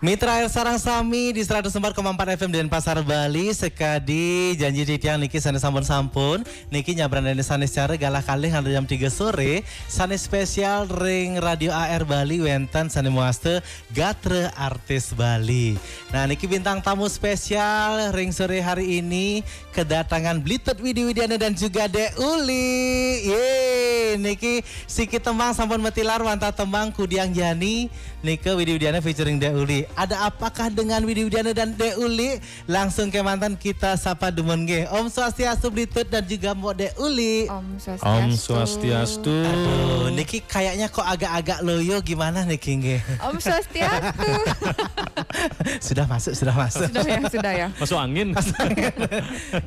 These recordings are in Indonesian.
Mitra Air Sarang Sami di 104,4 FM Denpasar Bali sekadi janji titiang niki sanes sampun niki nyabran dan sanes cara galah kalih nganti jam 3 sore sanes spesial ring Radio AR Bali wenten sanes muaste gatre artis Bali. Nah niki bintang tamu spesial ring sore hari ini kedatangan Blitut Widi Widiana dan juga Dek Uli. Yeay niki Siki Tembang sampun metilar wanta tembang Kudiang Jani niki Widi Widiana featuring Dek Uli. Ada apakah dengan Widi Widiana dan Dek Uli? Langsung ke mantan kita sapa Dumon Ge. Om Swastiastu Blitut dan juga Mbok Dek Uli. Om Swastiastu. Om Swastiastu. Aduh, Niki kayaknya kok agak-agak loyo gimana Niki Ge? Om Swastiastu. Sudah masuk. Sudah ya. Masuk angin.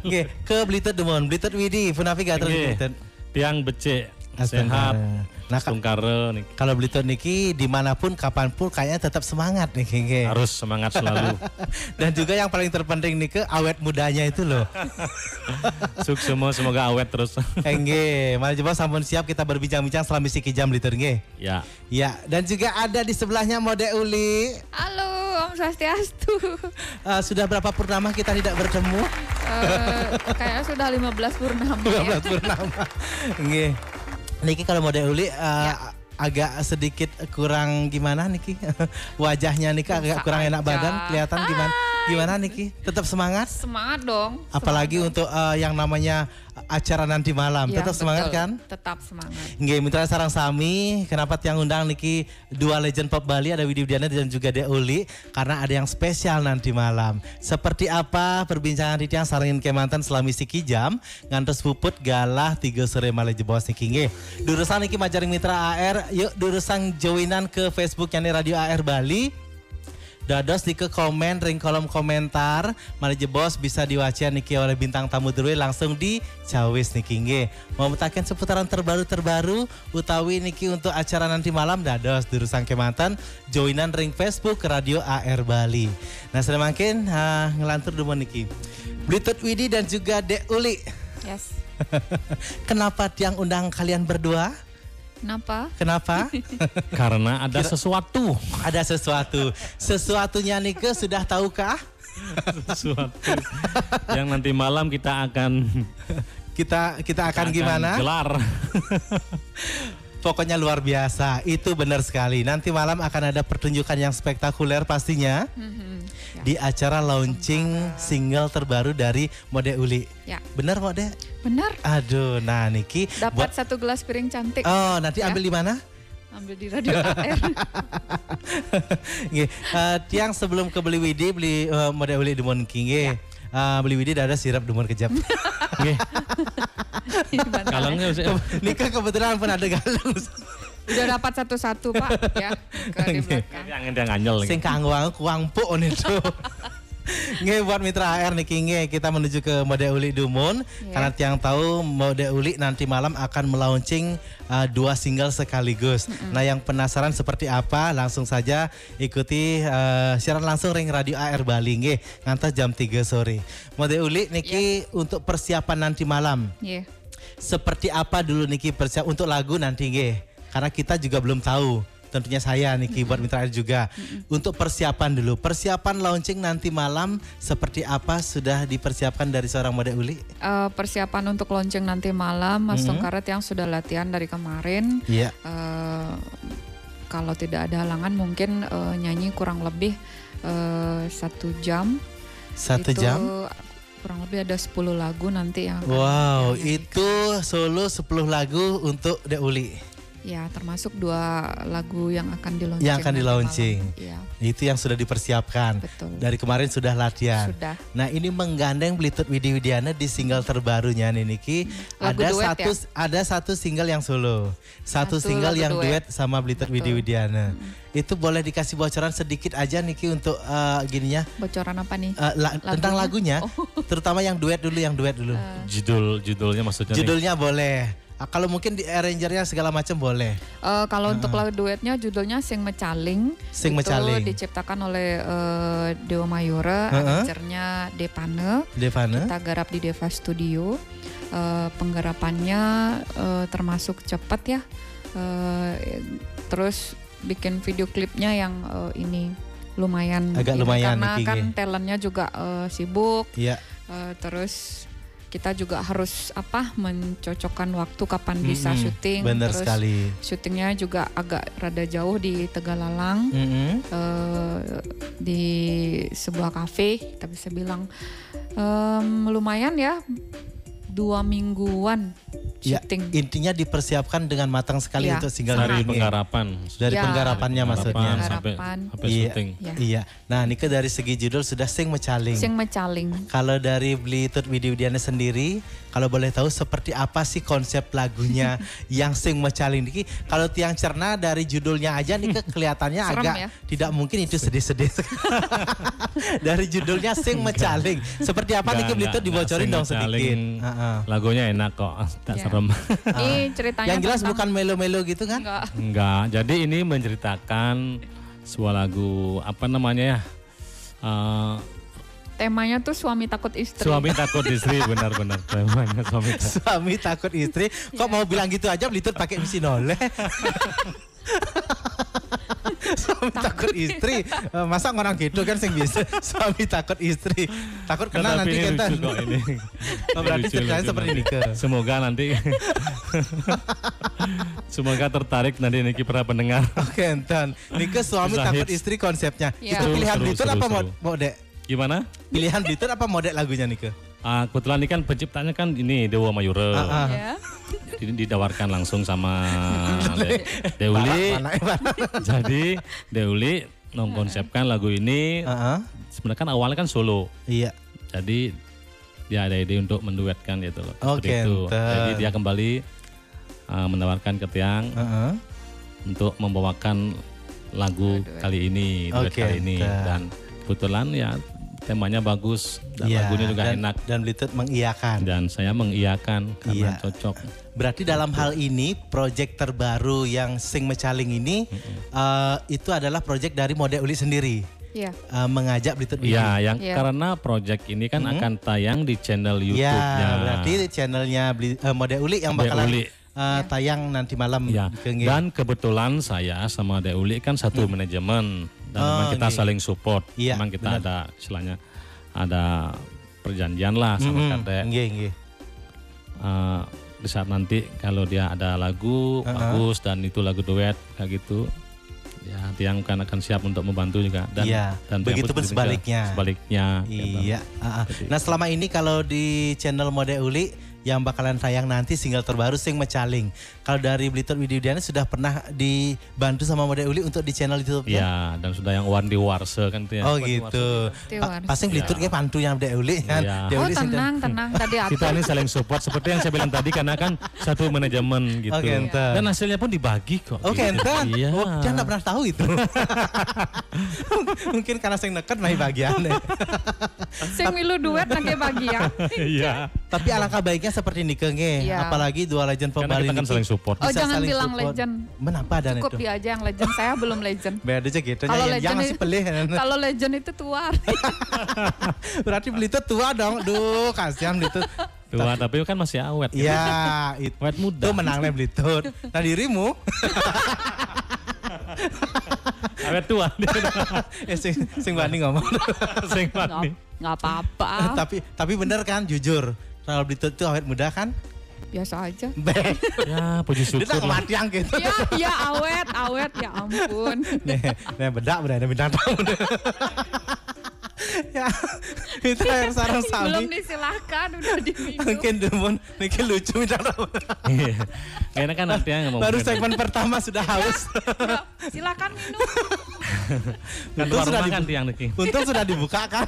Ge, ke Blitut Dumon, Blitut Widi, punapi gak terus Blitut. Tiang becek, sehat. Nah, tungkare nih. Kalau Blitut niki dimanapun kapanpun kayaknya tetap semangat nih Kenge. Harus semangat selalu. Dan juga yang paling terpenting nih ke awet mudanya itu loh. Sukses semua semoga awet terus. Nge, mari coba sampun siap kita berbincang-bincang selama siki jam Blitut nge. Ya. Ya, dan juga ada di sebelahnya Mode Uli. Halo Om Swastiastu. Sudah berapa purnama kita tidak bertemu? Kayaknya sudah 15 purnama. 15 purnama. Nge. Niki kalau Mode Uli agak sedikit kurang gimana Niki? Wajahnya Niki agak kurang enak badan, kelihatan gimana Niki? Tetap semangat? Semangat dong. Apalagi semangat untuk yang namanya acara nanti malam, ya, tetap semangat kan? Tetap semangat. Nggih, Mitra Sarang Sami, kenapa tiang undang Niki dua legend pop Bali, ada Widi Widiana dan juga Dek Uli, karena ada yang spesial nanti malam. Seperti apa perbincangan di tiang sarangin kemantan selama siki jam, ngantos puput galah 3 sore malah jebos Niki nggih. Durusan Niki majaring Mitra AR, yuk durusan joinan ke Facebook yang Radio AR Bali. Dados di ke komen ring kolom komentar mari jebos bisa diwaca niki oleh bintang tamu dulu langsung di cawis niki nge. Mau mutakin seputaran terbaru utawi niki untuk acara nanti malam dados durusan kemantan joinan ring Facebook Radio AR Bali. Nah semakin ngelantur dulu niki Blitut Widi dan juga Dek Uli. Yes. Kenapa tiang undang kalian berdua? Kenapa? Karena ada sesuatu. Ada sesuatu. Sesuatunya Nike sudah tahukah? Sesuatu yang nanti malam kita akan gimana? Gelar. Pokoknya luar biasa. Itu benar sekali. Nanti malam akan ada pertunjukan yang spektakuler pastinya. Di acara launching single terbaru dari Mode Uli. Ya. Benar Mode? Benar. Aduh, nah Niki dapat satu gelas piring cantik. Oh, nanti ambil di mana? Ambil di Radio AR. Tiang sebelum ke beli Widi, beli Mode Uli Dumon King. Beli Widi ada sirap Dumon kejap. Kalangnya Nika kebetulan pun ada galung. Udah dapat satu-satu Pak ya. Ke di belakang. Yang nganyel. Sing kangwang kuang po itu. Nge buat Mitra AR niki nge kita menuju ke Mode Uli Dumon karena tiang tahu Mode Uli nanti malam akan melaunching 2 single sekaligus. Nah yang penasaran seperti apa langsung saja ikuti siaran langsung ring Radio AR Bali nge ngantos jam 3 sore. Mode Uli niki untuk persiapan nanti malam. Seperti apa dulu niki persiapan untuk lagu nanti nge karena kita juga belum tahu. Tentunya saya Niki buat Mitra AR juga. Untuk persiapan dulu. Persiapan launching nanti malam seperti apa sudah dipersiapkan dari seorang Mode Uli? Persiapan untuk launching nanti malam Mas Tongkaret yang sudah latihan dari kemarin. Iya. Kalau tidak ada halangan mungkin nyanyi kurang lebih 1 jam. 1 jam? Kurang lebih ada 10 lagu nanti yang wow, itu solo 10 lagu untuk Dek Uli. Ya, termasuk 2 lagu yang akan di-launching. Yang akan di-launching. Ya. Itu yang sudah dipersiapkan. Betul. Dari kemarin sudah latihan. Sudah. Nah, ini menggandeng Blitut Widi Widiana di single terbarunya nih Niki. Ada satu single yang solo. Satu single yang duet sama Blitut Widi Widiana. Itu boleh dikasih bocoran sedikit aja Niki untuk gininya. Bocoran apa nih? Tentang lagunya. Terutama yang duet dulu. Judulnya maksudnya. Judulnya nih. Boleh. Kalau mungkin di arrangernya segala macam boleh. Kalau untuk lagu duetnya judulnya Sing Mecaling. Sing itu Mecaling. diciptakan oleh Dewa Mayura, arrangernya Devane. Kita garap di Deva Studio. Penggarapannya termasuk cepat ya. Terus bikin video klipnya yang ini lumayan. Agak ini, lumayan karena Niki. kan talentnya juga sibuk. Iya. Terus kita juga harus mencocokkan waktu kapan bisa syuting. Benar terus sekali. syutingnya juga agak rada jauh di Tegalalang, di sebuah kafe. Kita bisa bilang lumayan ya, 2 mingguan Ya, syuting. intinya dipersiapkan dengan matang sekali Ya, untuk single Dari Niki. penggarapan. Dari Ya. penggarapannya maksudnya. Sampai Penggarapan. Iya, syuting. Ya. iya. Nah, Nike dari segi judul sudah Sing Mecaling. Sing Mecaling. Kalau dari Blitut Widiudiana sendiri, kalau boleh tahu seperti apa sih konsep lagunya yang Sing Mecaling Niki? Kalau tiang cerna dari judulnya aja Nike kelihatannya Serem agak ya? tidak mungkin itu sedih-sedih. Dari judulnya Sing Mecaling. Seperti apa Niki Blitut dibocorin dong sedikit. Lagunya enak kok, tak Ya. serem. Ini ceritanya Yang jelas tentang- bukan melo-melo gitu kan? Enggak. Enggak, jadi ini menceritakan sebuah lagu apa namanya ya? Temanya tuh suami takut istri. Suami takut istri, benar-benar temanya suami takut. Suami takut istri. Kok mau bilang gitu aja Blitut pakai mesin oleh. Suami takut istri. Masa orang gitu kan sing bisa suami takut istri. Takut kena Tetapi nanti ini kita. lucu kok ini. Oh, berarti Lucu, ceritanya lucu seperti nanti. Nike. Semoga nanti semoga tertarik nanti Niki para pendengar. Oke, enten. Nike suami Bisa takut hits. istri konsepnya. Ya. Itu pilihan Seru, Blitut seru, apa seru. mode? Gimana? Pilihan Blitut apa mode lagunya Nike? Kebetulan ini kan penciptanya kan ini Dewa Mayura. Ya. Jadi ditawarkan langsung sama Deuli. Jadi Deuli mengkonsepkan lagu ini. Sebenarnya kan awalnya kan solo. Iya. Jadi dia ada ide untuk menduetkan gitu loh. Oke, Seperti itu. enten. Jadi dia kembali menawarkan ke Tiang untuk membawakan lagu kali ini, duet Oke, kali ini. enten. Dan kebetulan ya temanya bagus dan Iya, lagunya juga dan- enak. Dan Blitut mengiyakan. Dan saya mengiyakan karena Iya. cocok. Berarti dalam hal ini proyek terbaru yang Sing Mecaling ini itu adalah proyek dari Mode Uli sendiri. Iya. Mengajak Blitut Widi. Ya, yang Iya. karena project ini kan akan tayang di channel YouTube-nya. Ya, berarti channelnya Mode Uli yang Mode bakalan Uli. tayang nanti malam. Ya. di Kenge. Dan kebetulan saya sama Deuli kan satu manajemen dan memang kita oke. saling support. Iya, Memang kita benar. ada istilahnya ada perjanjian lah sama Kade. Nggih, nggih. Di saat nanti kalau dia ada lagu bagus dan itu lagu duet kayak gitu, ya Tiang kan akan siap untuk membantu juga. Dan, Iya, dan begitu Tiang pun juga sebaliknya. Sebaliknya. gitu. Iya. Nah, selama ini kalau di channel Mode Uli yang bakalan tayang nanti single terbaru Sing Mecaling. Kalau dari Blitut Widiudiana sudah pernah dibantu sama Mode Uli untuk di channel YouTube-nya? Iya, dan sudah yang Wandi Warse kan itu ya. Oh Wandi gitu. Warse. Pasti Blitut kayak pantu yang Mode Uli kan. Iya. Mode Oh Uli sing- tenang tadi Kita ini saling support seperti yang saya bilang tadi karena kan satu manajemen gitu. Oke, enten. Dan hasilnya pun dibagi kok. Oh gitu. kenten. Iya. Oh, dia nggak pernah tahu itu. Mungkin karena saya neket main bagian. Sing milu duet nage bagian. Iya. Tapi alangkah baiknya seperti Nike nge. Iya. Apalagi dua legend pop Karena Bali kita kan niki saling support. Oh bisa jangan saling bilang support. legend. Menapa dan Cukup itu? dia aja yang legend. Saya belum legend. Beda aja gitu. Kalau Yang legend masih itu- pelih. Kalau legend itu tua. Berarti Blitut tua dong. Duh, kasihan Blitut. Tua tapi kan masih awet. Iya, itu Awet muda. menangnya Blitut. Nah dirimu, Awet tua. sing Bani ngomong. Sing mati. Nggak apa-apa. tapi bener kan, jujur. Kalau Blitut tuh awet muda kan? Biasa aja. Ya, puji Dia tak syukur lah. kematian gitu. Ya awet ya ampun. Nih bedak berada bintang tamu. Ya, itu air sarang Belum sami. disilahkan udah diminum. Mungkin demun, mungkin lucu bintang tamu. Iya. Kayaknya kan artinya ngomong. Baru segmen pertama sudah haus. Ya, silakan minum. kan Untung luar sudah rumah kan dibu- tiang Niki. Untung sudah dibuka kan.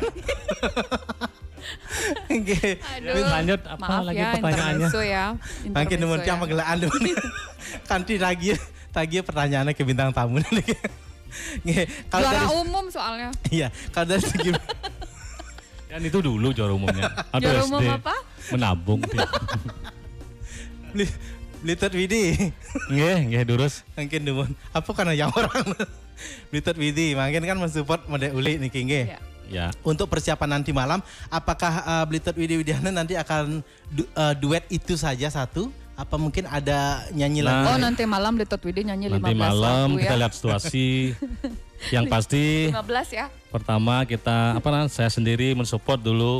Oke. Aduh. Lanjut apa Maaf lagi ya, pertanyaannya? intermezzo ya. Makin Intermezzo demun ya. tiang magelaan demun. Kanti tagi pertanyaannya ke bintang tamu nih. Nge, kalau Juara dari umum soalnya. iya, kalau dari segi Dan itu dulu juara umumnya. Atau Juara SD. umum apa? Menabung. Tiang. Blitet Widi. Nggih durus. Mungkin dumun. Apa karena yang orang Blitet Widi, makin kan mensupport Mode Uli niki nggih. Ya. Untuk persiapan nanti malam, apakah Blitet Widi Widiana nanti akan duet itu saja satu? Apa mungkin ada nyanyi lagi? Oh, nanti malam Blitet Widi nyanyi 15 lagu ya. Nanti malam kita lihat situasi. Yang pasti 15 ya. Pertama kita saya sendiri mensupport dulu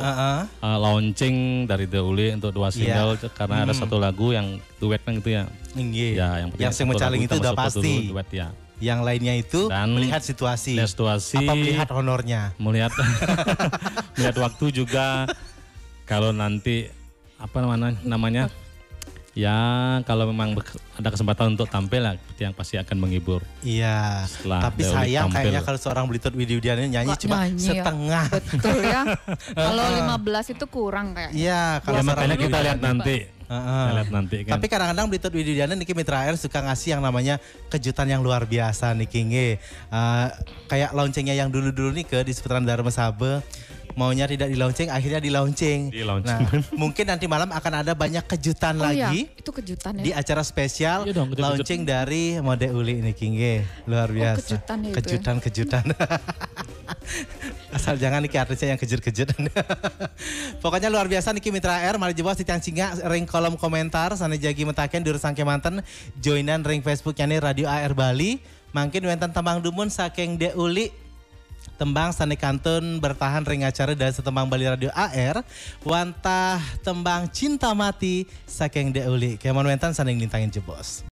launching dari The Uli untuk 2 single karena ada satu lagu yang duet kan gitu ya. Ya, yang mencaling itu udah pasti. Duet, ya. Yang lainnya itu dan melihat situasi. Apa melihat honornya? Melihat waktu juga. Kalau nanti namanya ya kalau memang ada kesempatan untuk tampil lah, yang pasti akan menghibur. Iya. Tapi sayang kayaknya kalau seorang Blitet Widi Widiana nyanyi cuma setengah. Ya. Betul ya. Kalau 15 itu kurang kayaknya. Iya. Kalau makanya kita lihat nanti. Lihat nanti kan. Tapi kadang-kadang Blitet Widi Widiana niki Mitra Air suka ngasih yang namanya kejutan yang luar biasa niki nge. Kayak launchingnya yang dulu-dulu nih di seputaran Dharma Sabe. Maunya tidak di launching, akhirnya di launching. Nah, mungkin nanti malam akan ada banyak kejutan lagi. Iya, itu kejutan ya. Di acara spesial launching dari Mode Uli ini Kingge. Luar biasa. Kejutan. Asal jangan niki artisnya yang kejut-kejut. Pokoknya luar biasa niki Mitra Air. Mari jebos titiang singa ring kolom komentar. Sana jagi mentaken di Rusang Kemanten. Joinan ring Facebooknya nih Radio AR Bali. Mangkin wenten tembang dumun saking De Uli. Tembang Sani Kantun bertahan ring acara dan setembang Bali Radio AR. Wantah tembang Cinta Mati saking De Uli. Kemon wentan saning nintangin jebos.